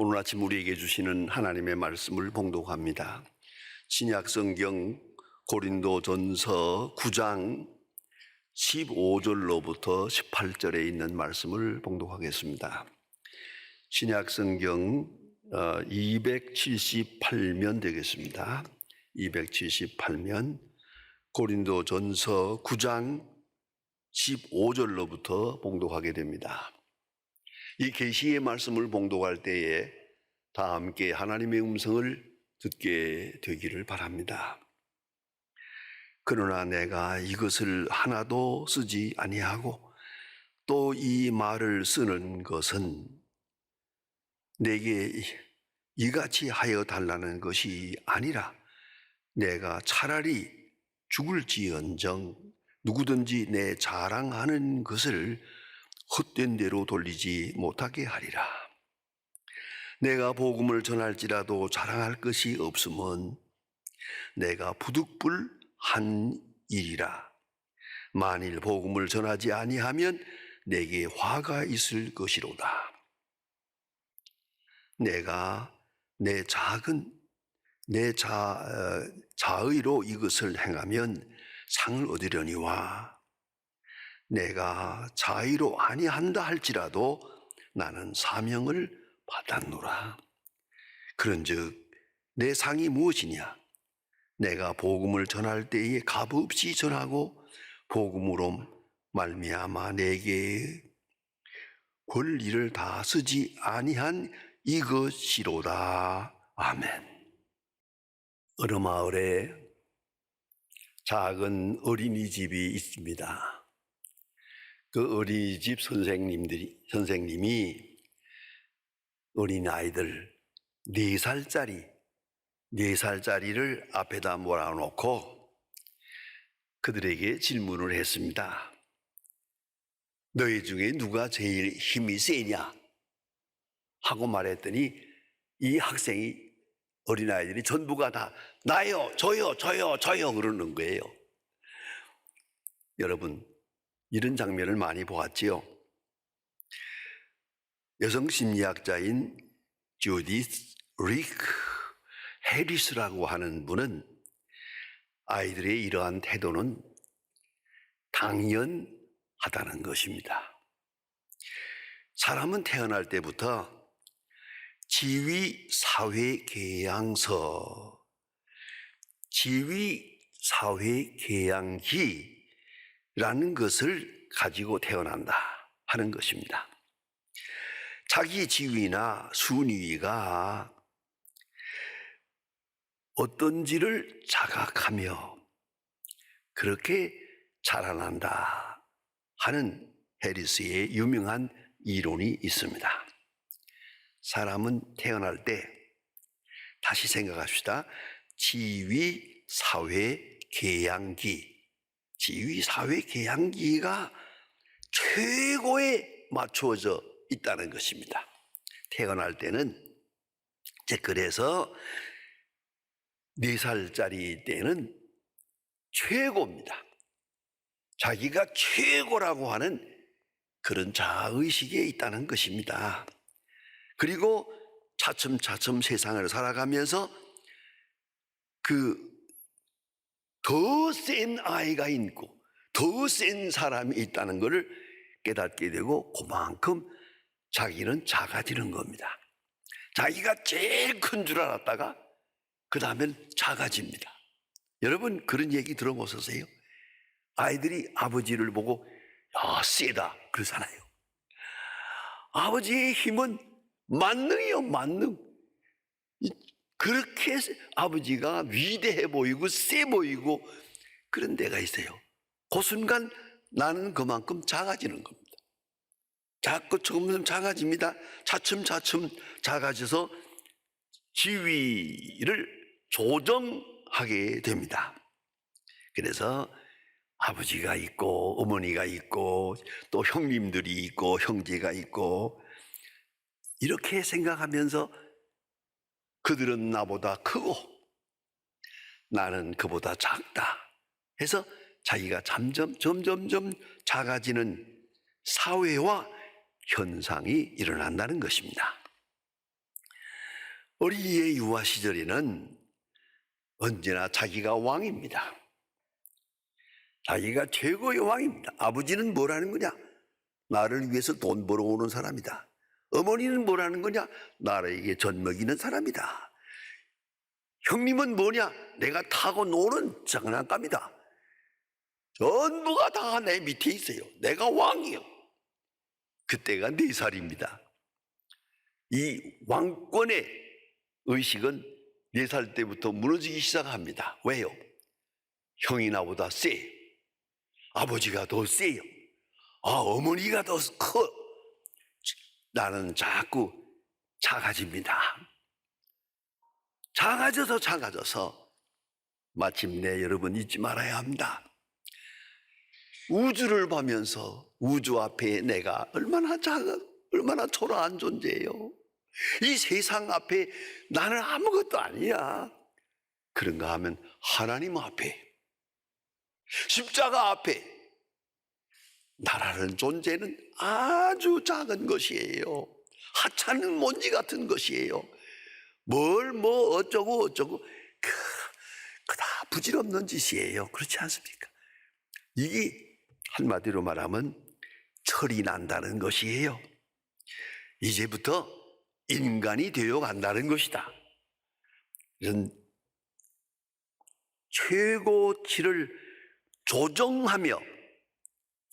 오늘 아침 우리에게 주시는 하나님의 말씀을 봉독합니다. 신약성경 고린도전서 9장 15절로부터 18절에 있는 말씀을 봉독하겠습니다. 신약성경 278면 되겠습니다. 278면 고린도전서 9장 15절로부터 봉독하게 됩니다. 이 계시의 말씀을 봉독할 때에 다 함께 하나님의 음성을 듣게 되기를 바랍니다. 그러나 내가 이것을 하나도 쓰지 아니하고 또 이 말을 쓰는 것은 내게 이같이 하여 달라는 것이 아니라 내가 차라리 죽을지언정 누구든지 내 자랑하는 것을 헛된 대로 돌리지 못하게 하리라. 내가 복음을 전할지라도 자랑할 것이 없으면 내가 부득불한 일이라. 만일 복음을 전하지 아니하면 내게 화가 있을 것이로다. 내가 내 자의로 이것을 행하면 상을 얻으려니와 내가 자의로 아니한다 할지라도 나는 사명을 받았노라. 그런즉 내 상이 무엇이냐? 내가 복음을 전할 때에 값없이 전하고 복음으로 말미암아 내게 권리를 다 쓰지 아니한 이것이로다. 아멘. 어느 마을에 작은 어린이집이 있습니다. 그 어린이집 선생님이 어린아이들 4살짜리를 앞에다 몰아놓고 그들에게 질문을 했습니다. 너희 중에 누가 제일 힘이 세냐? 하고 말했더니 이 어린아이들이 전부가 다 나요, 저요 그러는 거예요. 여러분, 이런 장면을 많이 보았지요. 여성 심리학자인 주디스 리크 해리스라고 하는 분은 아이들의 이러한 태도는 당연하다는 것입니다. 사람은 태어날 때부터 지위사회계양기라는 것을 가지고 태어난다 하는 것입니다. 자기 지위나 순위가 어떤지를 자각하며 그렇게 자라난다 하는 해리스의 유명한 이론이 있습니다. 사람은 태어날 때 다시 생각합시다. 지위사회계양기가 최고에 맞추어져 있다는 것입니다. 태어날 때는 그래서 4살짜리 때는 최고입니다. 자기가 최고라고 하는 그런 자아의식에 있다는 것입니다. 그리고 차츰차츰 세상을 살아가면서 더 센 아이가 있고 더 센 사람이 있다는 것을 깨닫게 되고 그만큼 자기는 작아지는 겁니다. 자기가 제일 큰 줄 알았다가 그 다음엔 작아집니다. 여러분 그런 얘기 들어보셨어요? 아이들이 아버지를 보고 야 세다 그러잖아요. 아버지의 힘은 만능이요, 만능. 그렇게 아버지가 위대해 보이고 세 보이고 그런 데가 있어요. 그 순간 나는 그만큼 작아지는 겁니다. 조금 작아집니다. 차츰차츰 작아져서 지위를 조정하게 됩니다. 그래서 아버지가 있고 어머니가 있고 또 형님들이 있고 형제가 있고 이렇게 생각하면서 그들은 나보다 크고 나는 그보다 작다 해서 자기가 점점 작아지는 사회화 현상이 일어난다는 것입니다. 어리의 유아 시절에는 언제나 자기가 왕입니다. 자기가 최고의 왕입니다. 아버지는 뭐라는 거냐? 나를 위해서 돈 벌어오는 사람이다. 어머니는 뭐라는 거냐? 나에게 젖 먹이는 사람이다. 형님은 뭐냐? 내가 타고 노는 장난감이다. 전부가 다 내 밑에 있어요. 내가 왕이요. 그때가 4살입니다. 이 왕권의 의식은 4살 때부터 무너지기 시작합니다. 왜요? 형이 나보다 세. 아버지가 더 세요. 어머니가 더 커. 나는 자꾸 작아집니다. 작아져서 마침내 여러분 잊지 말아야 합니다. 우주를 보면서 우주 앞에 내가 얼마나 작아, 얼마나 초라한 존재예요. 이 세상 앞에 나는 아무것도 아니야. 그런가 하면 하나님 앞에, 십자가 앞에 나라는 존재는 아주 작은 것이에요. 하찮은 먼지 같은 것이에요. 어쩌고 그다 부질없는 짓이에요. 그렇지 않습니까? 이게 한마디로 말하면 철이 난다는 것이에요. 이제부터 인간이 되어 간다는 것이다. 이런 최고치를 조정하며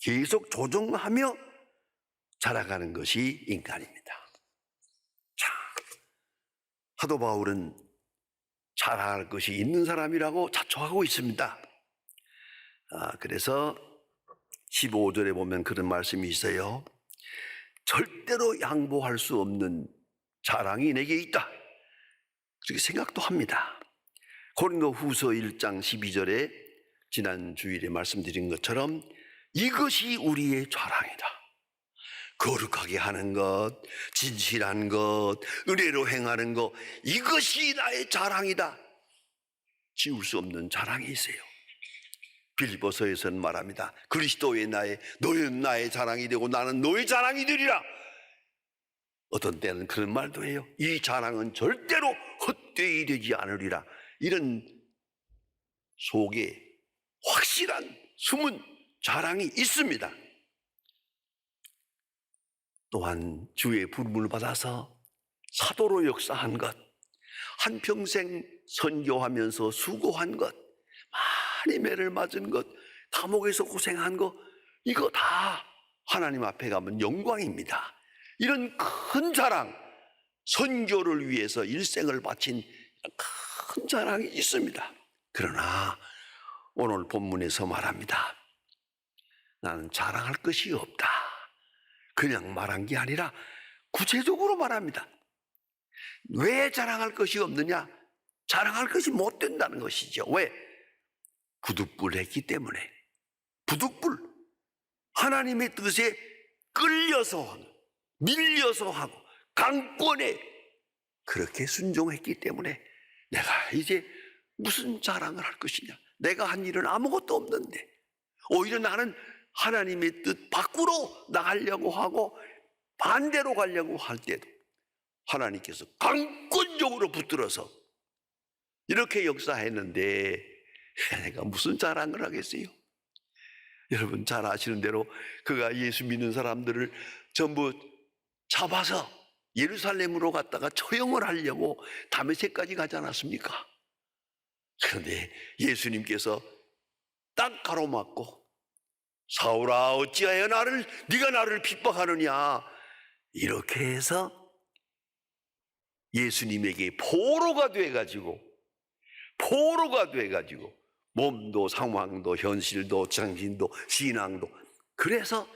계속 조정하며 자라가는 것이 인간입니다. 자, 사도 바울은 자랑할 것이 있는 사람이라고 자초하고 있습니다. 그래서 15절에 보면 그런 말씀이 있어요. 절대로 양보할 수 없는 자랑이 내게 있다. 그렇게 생각도 합니다. 고린도 후서 1장 12절에 지난 주일에 말씀드린 것처럼 이것이 우리의 자랑이다. 거룩하게 하는 것, 진실한 것, 은혜로 행하는 것, 이것이 나의 자랑이다. 지울 수 없는 자랑이 있어요. 빌립보서에서는 말합니다. 그리스도의 너는 나의 자랑이 되고 나는 너의 자랑이 되리라. 어떤 때는 그런 말도 해요. 이 자랑은 절대로 헛되이 되지 않으리라. 이런 속에 확실한 숨은 자랑이 있습니다. 또한 주의 부름을 받아서 사도로 역사한 것, 한평생 선교하면서 수고한 것, 많이 매를 맞은 것, 감옥에서 고생한 것, 이거 다 하나님 앞에 가면 영광입니다. 이런 큰 자랑, 선교를 위해서 일생을 바친 큰 자랑이 있습니다. 그러나 오늘 본문에서 말합니다. 나는 자랑할 것이 없다. 그냥 말한 게 아니라 구체적으로 말합니다. 왜 자랑할 것이 없느냐? 자랑할 것이 못 된다는 것이죠. 왜? 부득불 했기 때문에. 부득불. 하나님의 뜻에 끌려서 밀려서 하고 강권에 그렇게 순종했기 때문에 내가 이제 무슨 자랑을 할 것이냐? 내가 한 일은 아무것도 없는데 오히려 나는 하나님의 뜻 밖으로 나가려고 하고 반대로 가려고 할 때도 하나님께서 강권적으로 붙들어서 이렇게 역사했는데 내가 무슨 자랑을 하겠어요? 여러분 잘 아시는 대로 그가 예수 믿는 사람들을 전부 잡아서 예루살렘으로 갔다가 처형을 하려고 다메섹까지 가지 않았습니까? 그런데 예수님께서 딱 가로막고 사울아 어찌하여 네가 나를 핍박하느냐 이렇게 해서 예수님에게 포로가 돼가지고 몸도 상황도 현실도 정신도 신앙도 그래서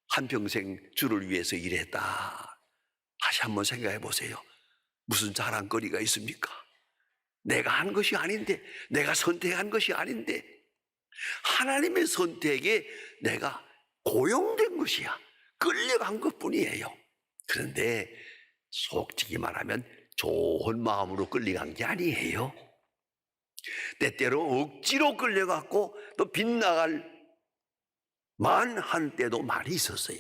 한평생 주를 위해서 일했다. 다시 한번 생각해 보세요. 무슨 자랑거리가 있습니까? 내가 한 것이 아닌데, 내가 선택한 것이 아닌데 하나님의 선택에 내가 고용된 것이야. 끌려간 것뿐이에요. 그런데 솔직히 말하면 좋은 마음으로 끌려간 게 아니에요. 때때로 억지로 끌려갔고 또 빗나갈 만한 때도 많이 있었어요.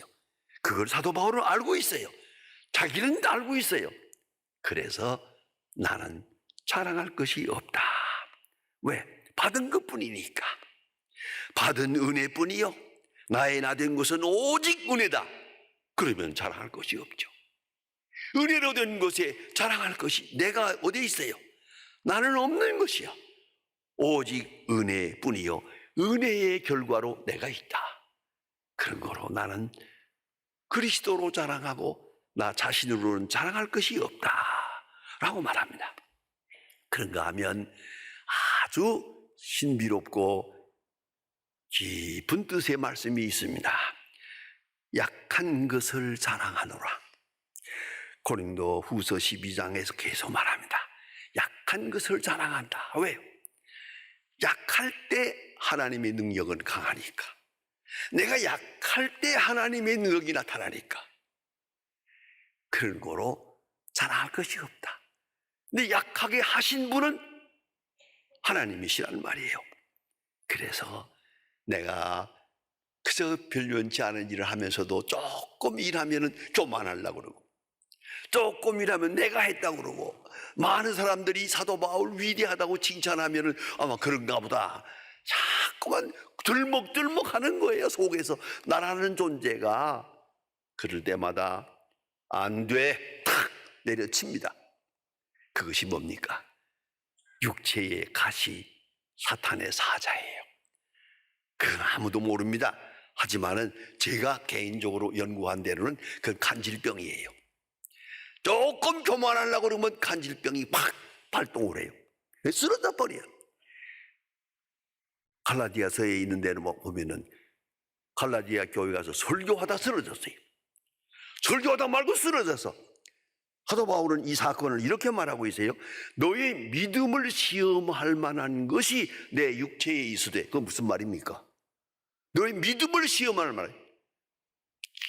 그걸 사도 바울은 알고 있어요. 자기는 알고 있어요. 그래서 나는 자랑할 것이 없다. 왜? 받은 것뿐이니까. 받은 은혜뿐이요. 나의 나 된 것은 오직 은혜다. 그러면 자랑할 것이 없죠. 은혜로 된 것에 자랑할 것이 내가 어디 있어요? 나는 없는 것이야. 오직 은혜뿐이요. 은혜의 결과로 내가 있다. 그런 거로 나는 그리스도로 자랑하고 나 자신으로는 자랑할 것이 없다 라고 말합니다. 그런가 하면 아주 신비롭고 깊은 뜻의 말씀이 있습니다. 약한 것을 자랑하노라. 고린도 후서 12장에서 계속 말합니다. 약한 것을 자랑한다. 왜요? 약할 때 하나님의 능력은 강하니까. 내가 약할 때 하나님의 능력이 나타나니까. 그런 거로 자랑할 것이 없다. 근데 약하게 하신 분은 하나님이시란 말이에요. 그래서 내가 그저 별론치 않은 일을 하면서도 조금 일하면은 교만하려고 그러고, 조금 일하면 내가 했다고 그러고, 많은 사람들이 사도 바울 위대하다고 칭찬하면은 아마 그런가 보다. 자꾸만 들먹들먹 하는 거예요. 속에서 나라는 존재가. 그럴 때마다 안 돼, 탁 내려칩니다. 그것이 뭡니까? 육체의 가시, 사탄의 사자예요. 그건 아무도 모릅니다. 하지만은 제가 개인적으로 연구한 대로는 그건 간질병이에요. 조금 교만하려고 그러면 간질병이 팍 발동을 해요. 쓰러져 버려요. 갈라디아서에 있는 데는 보면은 갈라디아 교회 가서 설교하다 쓰러졌어요. 설교하다 말고 쓰러져서. 사도 바울은 이 사건을 이렇게 말하고 있어요. 너의 믿음을 시험할 만한 것이 내 육체에 있으되. 그건 무슨 말입니까? 너의 믿음을 시험할 만한.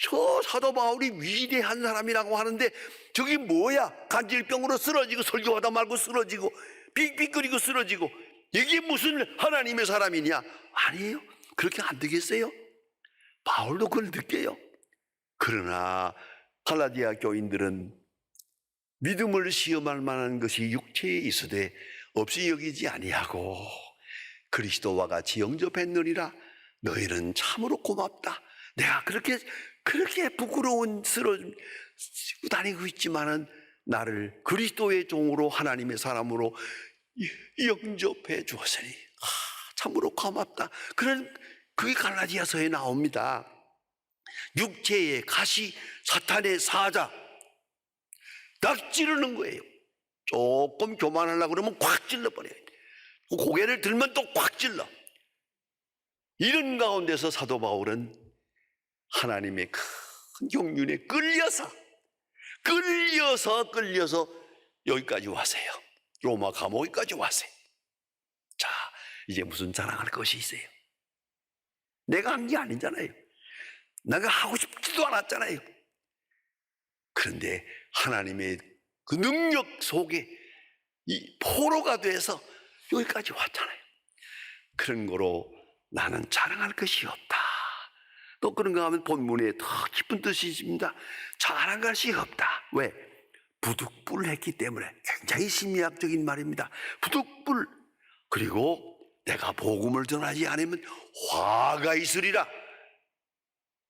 저 사도 바울이 위대한 사람이라고 하는데 저기 뭐야? 간질병으로 쓰러지고 설교하다 말고 쓰러지고 삑삑거리고 쓰러지고 이게 무슨 하나님의 사람이냐? 아니에요. 그렇게 안 되겠어요? 바울도 그걸 느껴요. 그러나 갈라디아 교인들은 믿음을 시험할 만한 것이 육체에 있으되 없이 여기지 아니하고 그리스도와 같이 영접했느니라. 너희는 참으로 고맙다. 내가 그렇게 부끄러운 쓰러지고 다니고 있지만은 나를 그리스도의 종으로 하나님의 사람으로 영접해 주었으니 참으로 고맙다. 그런 그게 갈라디아서에 나옵니다. 육체의 가시, 사탄의 사자, 딱 찌르는 거예요. 조금 교만하려고 그러면 꽉 찔러버려요. 고개를 들면 또 꽉 찔러. 이런 가운데서 사도 바울은 하나님의 큰 경륜에 끌려서 여기까지 왔어요. 로마 감옥까지 왔어요. 자, 이제 무슨 자랑할 것이 있어요? 내가 한 게 아니잖아요. 내가 하고 싶지도 않았잖아요. 그런데 하나님의 그 능력 속에 이 포로가 돼서 여기까지 왔잖아요. 그런 거로 나는 자랑할 것이 없다. 또 그런가 하면 본문에 더 깊은 뜻이 있습니다. 자랑할 것이 없다. 왜? 부득불했기 때문에. 굉장히 심리학적인 말입니다. 부득불. 그리고 내가 복음을 전하지 않으면 화가 있으리라.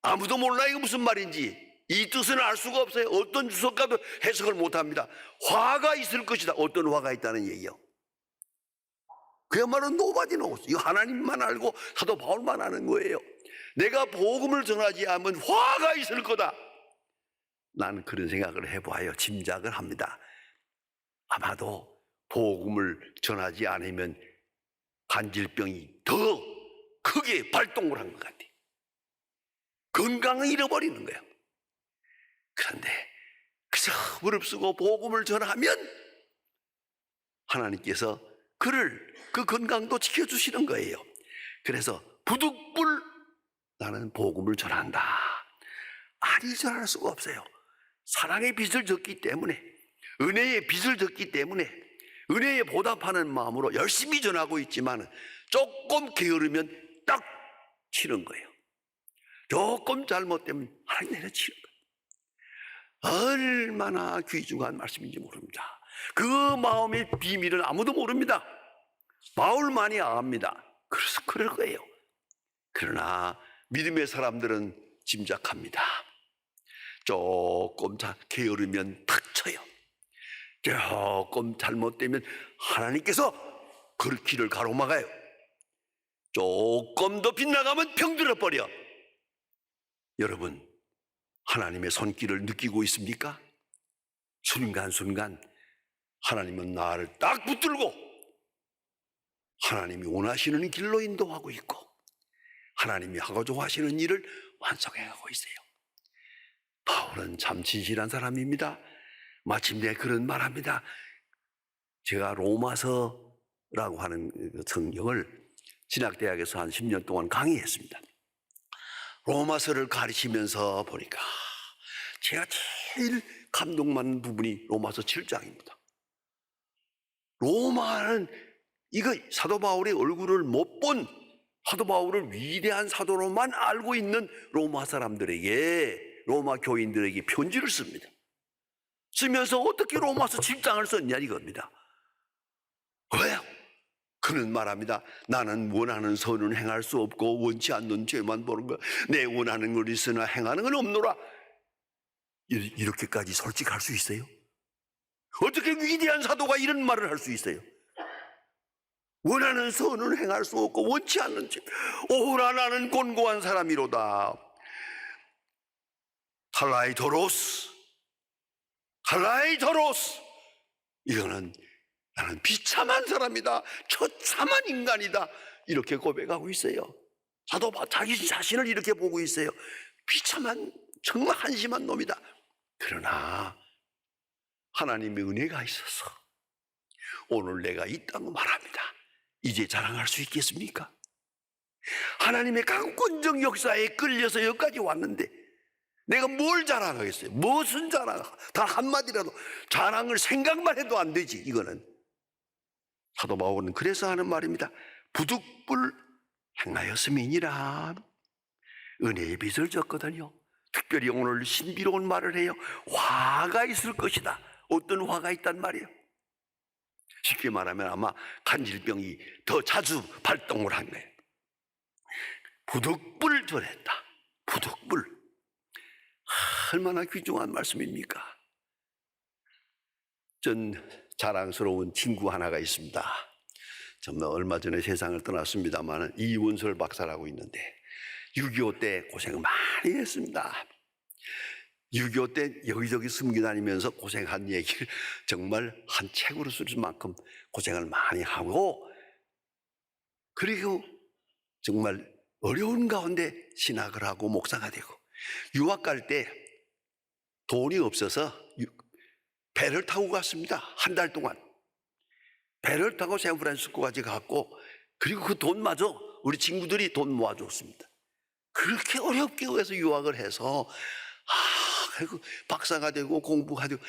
아무도 몰라 이거 무슨 말인지. 이 뜻은 알 수가 없어요. 어떤 주석가도 해석을 못합니다. 화가 있을 것이다. 어떤 화가 있다는 얘기요? 그야말로 nobody knows. 이거 하나님만 알고 사도 바울만 아는 거예요. 내가 복음을 전하지 않으면 화가 있을 거다. 나는 그런 생각을 해봐요. 짐작을 합니다. 아마도 복음을 전하지 않으면 간질병이 더 크게 발동을 한 것 같아요. 건강을 잃어버리는 거예요. 그런데 그저 무릅쓰고 복음을 전하면 하나님께서 그 건강도 지켜주시는 거예요. 그래서 부득불 나는 복음을 전한다. 아니 전할 수가 없어요. 사랑의 빚을 졌기 때문에, 은혜의 빚을 졌기 때문에 은혜에 보답하는 마음으로 열심히 전하고 있지만 조금 게으르면 딱 치는 거예요. 조금 잘못되면 하나님 내려치는 거예요. 얼마나 귀중한 말씀인지 모릅니다. 그 마음의 비밀은 아무도 모릅니다. 바울만이 압니다. 그래서 그럴 거예요. 그러나 믿음의 사람들은 짐작합니다. 조금 게으르면 탁 쳐요. 조금 잘못되면 하나님께서 그 길을 가로막아요. 조금 더 빗나가면 병들어 버려. 여러분, 하나님의 손길을 느끼고 있습니까? 순간순간 하나님은 나를 딱 붙들고 하나님이 원하시는 길로 인도하고 있고 하나님이 하고자 하시는 일을 완성해가고 있어요. 바울은 참 진실한 사람입니다. 마침내 그런 말합니다. 제가 로마서라고 하는 성경을 진학대학에서 한 10년 동안 강의했습니다. 로마서를 가르치면서 보니까 제가 제일 감동받는 부분이 로마서 7장입니다. 로마는 이거 사도 바울의 얼굴을 못 본 사도 바울을 위대한 사도로만 알고 있는 로마 사람들에게, 로마 교인들에게 편지를 씁니다. 쓰면서 어떻게 로마서 7장을 썼냐 이겁니다. 왜요? 그는 말합니다. 나는 원하는 선은 행할 수 없고 원치 않는 죄만 보는 거야. 내 원하는 걸 있으나 행하는 건 없노라. 이렇게까지 솔직할 수 있어요? 어떻게 위대한 사도가 이런 말을 할 수 있어요? 원하는 선은 행할 수 없고 원치 않는 죄. 오라 나는 곤고한 사람이로다. 탈라이토로스. 이거는 나는 비참한 사람이다. 처참한 인간이다. 이렇게 고백하고 있어요. 사도 자기 자신을 이렇게 보고 있어요. 비참한, 정말 한심한 놈이다. 그러나 하나님의 은혜가 있어서 오늘 내가 있다고 말합니다. 이제 자랑할 수 있겠습니까? 하나님의 강권적 역사에 끌려서 여기까지 왔는데 내가 뭘 자랑하겠어요? 무슨 자랑? 단 한마디라도 자랑을 생각만 해도 안 되지. 이거는 사도 바울은 그래서 하는 말입니다. 부득불 행하였음이니라. 은혜의 빚을 졌거든요. 특별히 오늘 신비로운 말을 해요. 화가 있을 것이다. 어떤 화가 있단 말이에요? 쉽게 말하면 아마 간질병이 더 자주 발동을 한 거예요. 부득불 절했다. 부득불. 얼마나 귀중한 말씀입니까? 전 자랑스러운 친구 하나가 있습니다. 정말 얼마 전에 세상을 떠났습니다만 이원설 박사라고 있는데 6.25 때 고생을 많이 했습니다. 6.25 때 여기저기 숨겨 다니면서 고생한 얘기를 정말 한 책으로 쓸 만큼 고생을 많이 하고, 그리고 정말 어려운 가운데 신학을 하고 목사가 되고, 유학 갈 때 돈이 없어서 배를 타고 갔습니다. 한 달 동안 배를 타고 샌프란시스코까지 갔고, 그리고 그 돈마저 우리 친구들이 돈 모아줬습니다. 그렇게 어렵게 해서 유학을 해서 그리고 박사가 되고 공부가 되고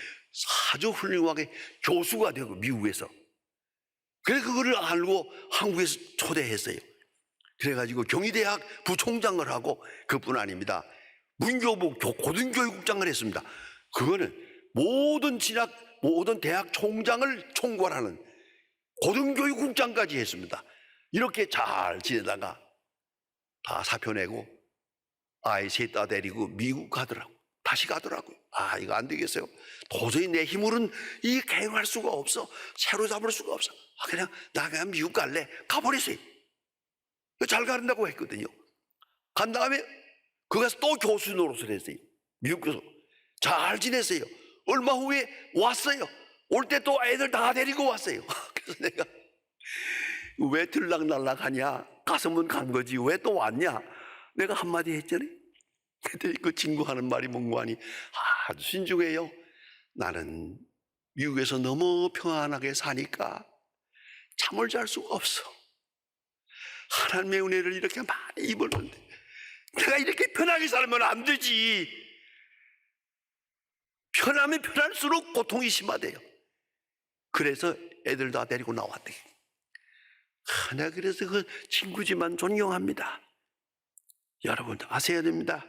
아주 훌륭하게 교수가 되고 미국에서. 그래서 그거를 알고 한국에서 초대했어요. 그래가지고 경희대학 부총장을 하고, 그뿐 아닙니다. 문교부 고등교육국장을 했습니다. 그거는 모든 대학 총장을 총괄하는 고등교육국장까지 했습니다. 이렇게 잘 지내다가 다 사표 내고 아이 셋 다 데리고 미국 가더라고. 다시 가더라고요. 이거 안 되겠어요. 도저히 내 힘으로는 이 개혁할 수가 없어. 새로 잡을 수가 없어. 그냥 나 그냥 미국 갈래. 가버렸어요. 잘 가른다고 했거든요. 간 다음에 거기 가서 또 교수 노릇을 했어요. 미국 교수. 잘 지냈어요. 얼마 후에 왔어요. 올 때 또 애들 다 데리고 왔어요. 그래서 내가 왜 들락날락하냐? 갔으면 간 거지 왜 또 왔냐? 내가 한마디 했잖아요. 그때 그 친구 하는 말이 뭔가 하니 아주 신중해요. 나는 미국에서 너무 평안하게 사니까 잠을 잘 수가 없어. 하나님의 은혜를 이렇게 많이 입었는데 내가 이렇게 편하게 살면 안 되지. 편하면 편할수록 고통이 심하대요. 그래서 애들 다 데리고 나왔대. 내가 그래서 그 친구지만 존경합니다. 여러분 아셔야 됩니다.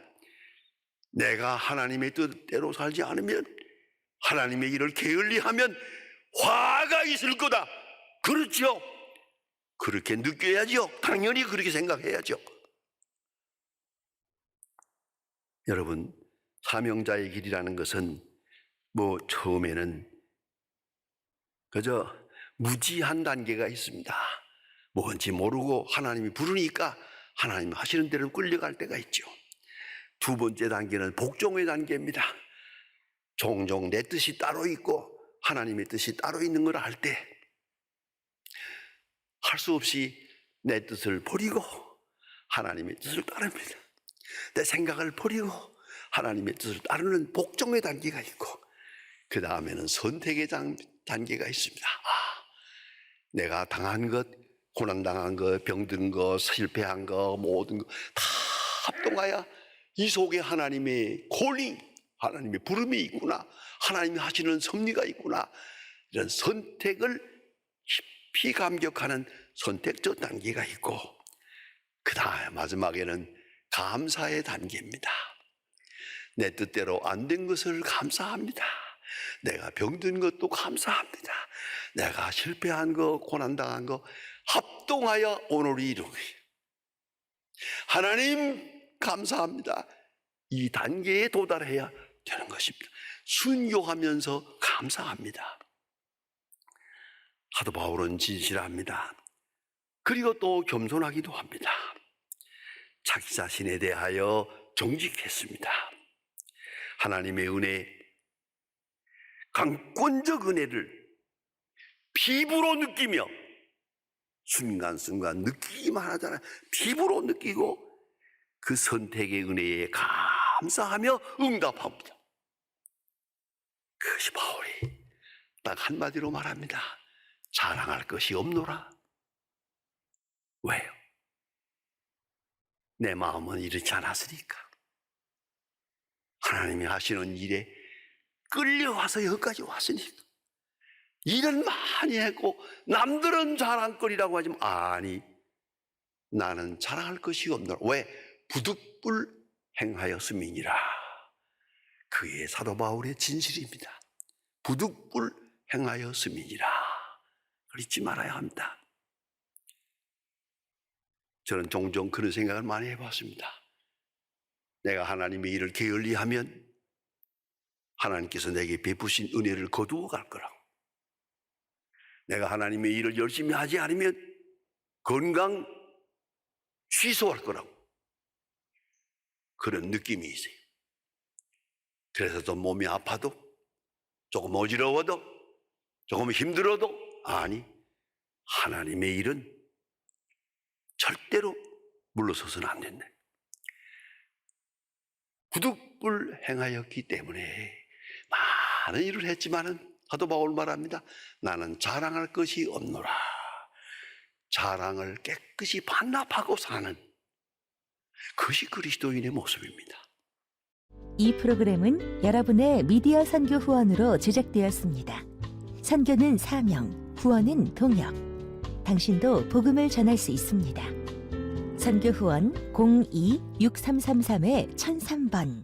내가 하나님의 뜻대로 살지 않으면, 하나님의 일을 게을리하면 화가 있을 거다. 그렇죠? 그렇게 느껴야죠. 당연히 그렇게 생각해야죠. 여러분, 사명자의 길이라는 것은 처음에는 그저 무지한 단계가 있습니다. 뭔지 모르고 하나님이 부르니까 하나님 하시는 대로 끌려갈 때가 있죠. 두 번째 단계는 복종의 단계입니다. 종종 내 뜻이 따로 있고 하나님의 뜻이 따로 있는 걸 알 때 할 수 없이 내 뜻을 버리고 하나님의 뜻을 따릅니다. 내 생각을 버리고 하나님의 뜻을 따르는 복종의 단계가 있고, 그 다음에는 선택의 단계가 있습니다. 내가 당한 것, 고난당한 것, 병든 것, 실패한 것, 모든 것 다 합동하여 이 속에 하나님의 콜링, 하나님의 부름이 있구나, 하나님이 하시는 섭리가 있구나, 이런 선택을 깊이 감격하는 선택적 단계가 있고, 그 다음 마지막에는 감사의 단계입니다. 내 뜻대로 안 된 것을 감사합니다. 내가 병든 것도 감사합니다. 내가 실패한 것, 고난당한 것 합동하여 오늘을 이루기. 하나님 감사합니다. 이 단계에 도달해야 되는 것입니다. 순교하면서 감사합니다. 사도 바울은 진실합니다. 그리고 또 겸손하기도 합니다. 자기 자신에 대하여 정직했습니다. 하나님의 은혜, 강권적 은혜를 피부로 느끼며 순간순간 느끼기만 하잖아요. 피부로 느끼고 그 선택의 은혜에 감사하며 응답합니다. 그것이 바울이 딱 한마디로 말합니다. 자랑할 것이 없노라. 왜요? 내 마음은 이렇지 않았으니까. 하나님이 하시는 일에 끌려와서 여기까지 왔으니까. 일은 많이 했고 남들은 자랑거리라고 하지만 아니, 나는 자랑할 것이 없노라. 왜? 부득불 행하였음이니라. 그의 사도 바울의 진실입니다. 부득불 행하였음이니라. 잊지 말아야 합니다. 저는 종종 그런 생각을 많이 해봤습니다. 내가 하나님의 일을 게을리하면 하나님께서 내게 베푸신 은혜를 거두어 갈 거라고. 내가 하나님의 일을 열심히 하지 않으면 건강 취소할 거라고. 그런 느낌이 있어요. 그래서 좀 몸이 아파도, 조금 어지러워도, 조금 힘들어도, 아니, 하나님의 일은 절대로 물러서서는 안 된다. 부득불 행하였기 때문에 많은 일을 했지만은 사도 바울 말합니다. 나는 자랑할 것이 없노라. 자랑을 깨끗이 반납하고 사는 그것이 그리스도인의 모습입니다. 이 프로그램은 여러분의 미디어 선교 후원으로 제작되었습니다. 선교는 사명, 후원은 동역. 당신도 복음을 전할 수 있습니다. 선교 후원 02-6333-1003번